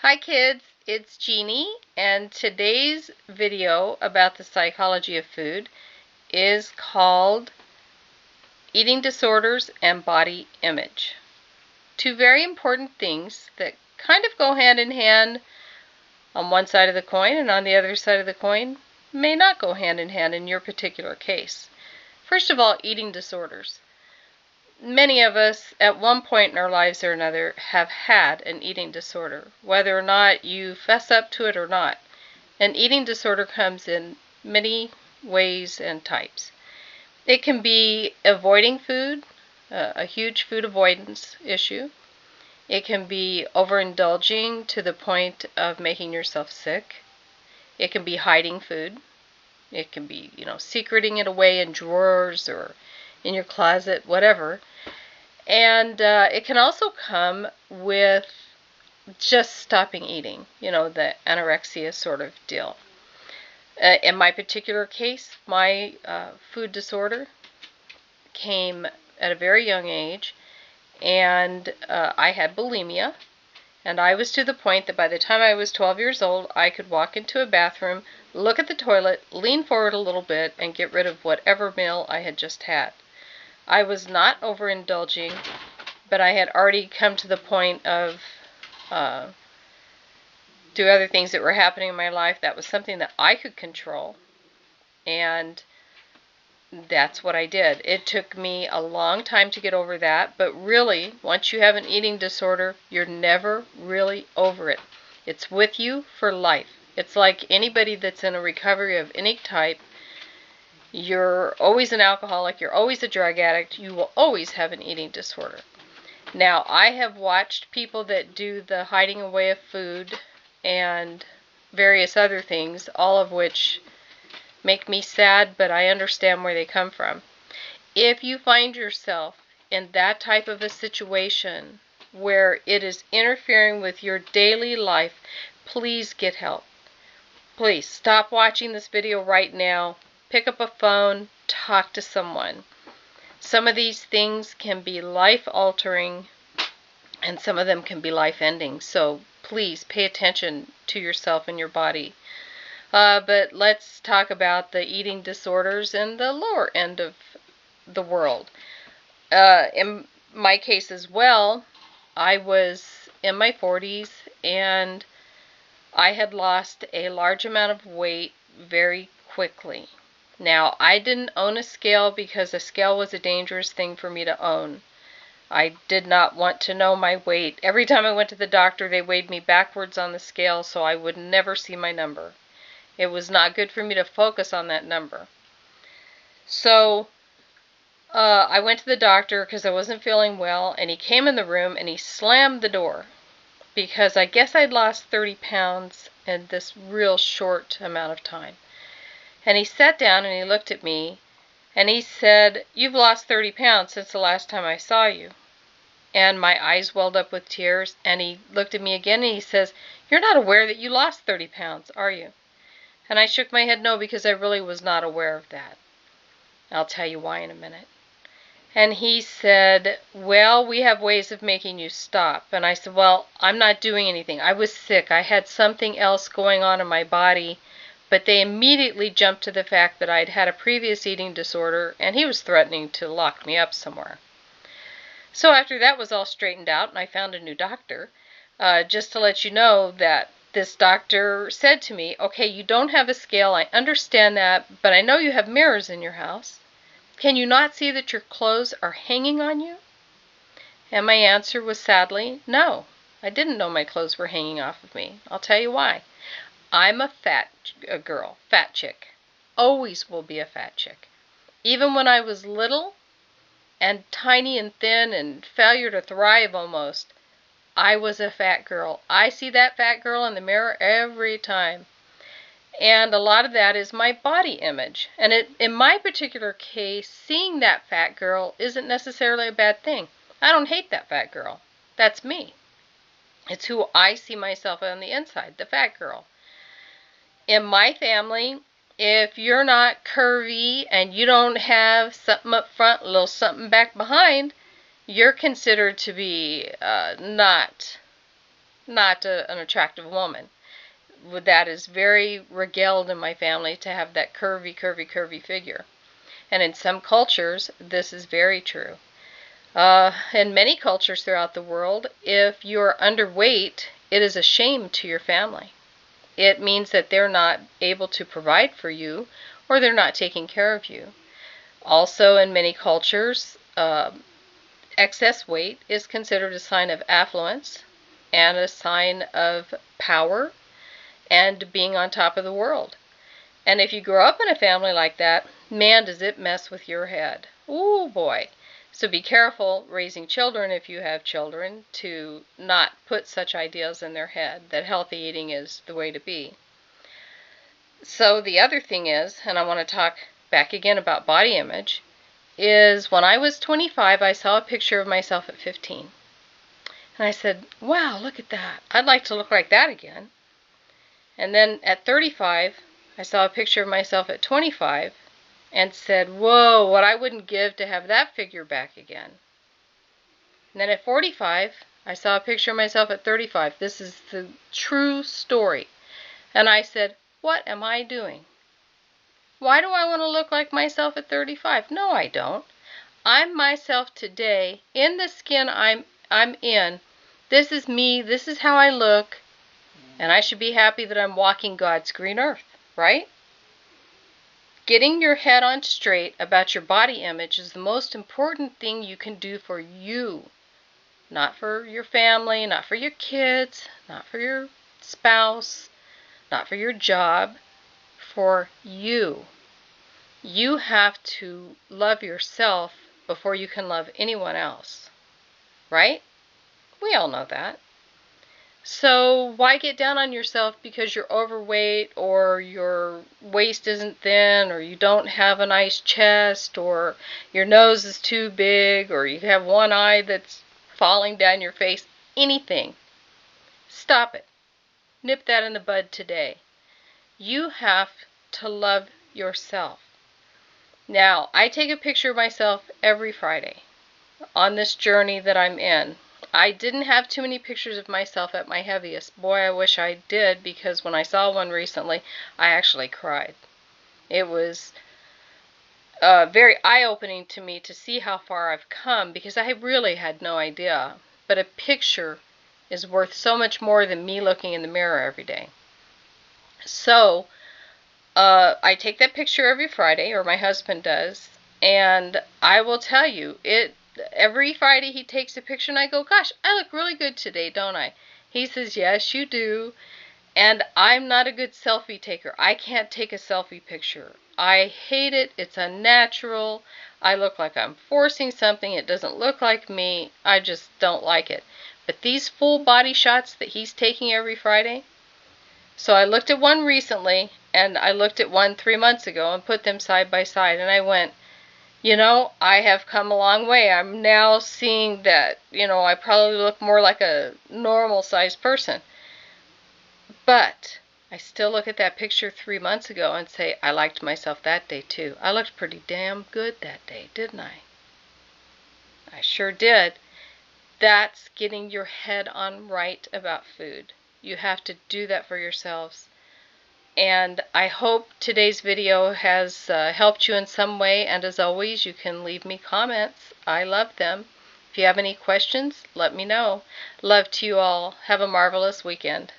Hi kids, it's Jeannie, and today's video about the psychology of food is called Eating Disorders and Body Image. Two very important things that kind of go hand in hand on one side of the coin, and on the other side of the coin may not go hand in hand in your particular case. First of all, eating disorders. Many of us at one point in our lives or another have had an eating disorder, whether or not you fess up to it or not. An eating disorder comes in many ways and types. It can be avoiding food, a huge food avoidance issue. It can be overindulging to the point of making yourself sick. It can be hiding food. It can be, secreting it away in drawers or in your closet, whatever. And it can also come with just stopping eating, the anorexia sort of deal. In my particular case, my food disorder came at a very young age, and I had bulimia, and I was to the point that by the time I was 12 years old, I could walk into a bathroom, look at the toilet, lean forward a little bit, and get rid of whatever meal I had just had. I was not overindulging, but I had already come to the point of do other things that were happening in my life. That was something that I could control, and that's what I did. It took me a long time to get over that, but really, once you have an eating disorder, you're never really over it. It's with you for life. It's like anybody that's in a recovery of any type. You're always an alcoholic, you're always a drug addict, you will always have an eating disorder. Now, I have watched people that do the hiding away of food and various other things, all of which make me sad, but I understand where they come from. If you find yourself in that type of a situation where it is interfering with your daily life, please get help. Please stop watching this video right now. Pick up a phone, talk to someone. Some of these things can be life-altering, and some of them can be life-ending. So please pay attention to yourself and your body. But let's talk about the eating disorders in the lower end of the world. In my case as well, I was in my 40s, and I had lost a large amount of weight very quickly. Now, I didn't own a scale because a scale was a dangerous thing for me to own. I did not want to know my weight. Every time I went to the doctor, they weighed me backwards on the scale, so I would never see my number. It was not good for me to focus on that number. So, I went to the doctor because I wasn't feeling well, and he came in the room and he slammed the door because I guess I'd lost 30 pounds in this real short amount of time. And he sat down and he looked at me and he said, "You've lost 30 pounds since the last time I saw you." And my eyes welled up with tears, and he looked at me again and he says, "You're not aware that you lost 30 pounds, are you?" And I shook my head no, because I really was not aware of that. I'll tell you why in a minute. And he said, "Well, we have ways of making you stop." And I said, "Well, I'm not doing anything. I was sick. I had something else going on in my body." But they immediately jumped to the fact that I'd had a previous eating disorder, and he was threatening to lock me up somewhere. So after that was all straightened out, and I found a new doctor, just to let you know that this doctor said to me, "Okay, you don't have a scale, I understand that, but I know you have mirrors in your house. Can you not see that your clothes are hanging on you?" And my answer was sadly, no. I didn't know my clothes were hanging off of me. I'll tell you why. I'm a fat girl, fat chick. Always will be a fat chick. Even when I was little and tiny and thin and failure to thrive almost, I was a fat girl. I see that fat girl in the mirror every time. And a lot of that is my body image. And in my particular case, seeing that fat girl isn't necessarily a bad thing. I don't hate that fat girl. That's me. It's who I see myself on the inside, the fat girl. In my family, if you're not curvy and you don't have something up front, a little something back behind, you're considered to be not not an attractive woman. That is very regaled in my family to have that curvy, curvy, curvy figure. And in some cultures, this is very true. In many cultures throughout the world, if you're underweight, it is a shame to your family. It means that they're not able to provide for you, or they're not taking care of you. Also, in many cultures, excess weight is considered a sign of affluence and a sign of power and being on top of the world. And if you grow up in a family like that, man, does it mess with your head. Ooh, boy. So be careful raising children, if you have children, to not put such ideas in their head that healthy eating is the way to be. So the other thing is, and I want to talk back again about body image, is when I was 25, I saw a picture of myself at 15. And I said, wow, look at that. I'd like to look like that again. And then at 35, I saw a picture of myself at 25 and said, whoa, what I wouldn't give to have that figure back again. And then at 45, I saw a picture of myself at 35. This is the true story. And I said, what am I doing? Why do I want to look like myself at 35? No, I don't. I'm myself today in the skin I'm in. This is me. This is how I look. And I should be happy that I'm walking God's green earth, right? Getting your head on straight about your body image is the most important thing you can do for you. Not for your family, not for your kids, not for your spouse, not for your job, for you. You have to love yourself before you can love anyone else, right? We all know that. So why get down on yourself because you're overweight or your waist isn't thin or you don't have a nice chest or your nose is too big or you have one eye that's falling down your face? Anything. Stop it. Nip that in the bud today. You have to love yourself. Now, I take a picture of myself every Friday on this journey that I'm in. I didn't have too many pictures of myself at my heaviest. Boy, I wish I did, because when I saw one recently, I actually cried. It was very eye-opening to me to see how far I've come, because I really had no idea. But a picture is worth so much more than me looking in the mirror every day. So, I take that picture every Friday, or my husband does, and I will tell you, every Friday he takes a picture and I go, gosh, I look really good today, don't I? He says, yes, you do. And I'm not a good selfie taker. I can't take a selfie picture. I hate it. It's unnatural. I look like I'm forcing something. It doesn't look like me. I just don't like it. But these full body shots that he's taking every Friday, so I looked at one recently and I looked at one 3 months ago and put them side by side, and I went, you know, I have come a long way. I'm now seeing that, I probably look more like a normal sized person. But I still look at that picture 3 months ago and say, I liked myself that day too. I looked pretty damn good that day, didn't I? I sure did. That's getting your head on right about food. You have to do that for yourselves. And I hope today's video has helped you in some way, and as always, you can leave me comments. I love them. If you have any questions, let me know. Love to you all. Have a marvelous weekend.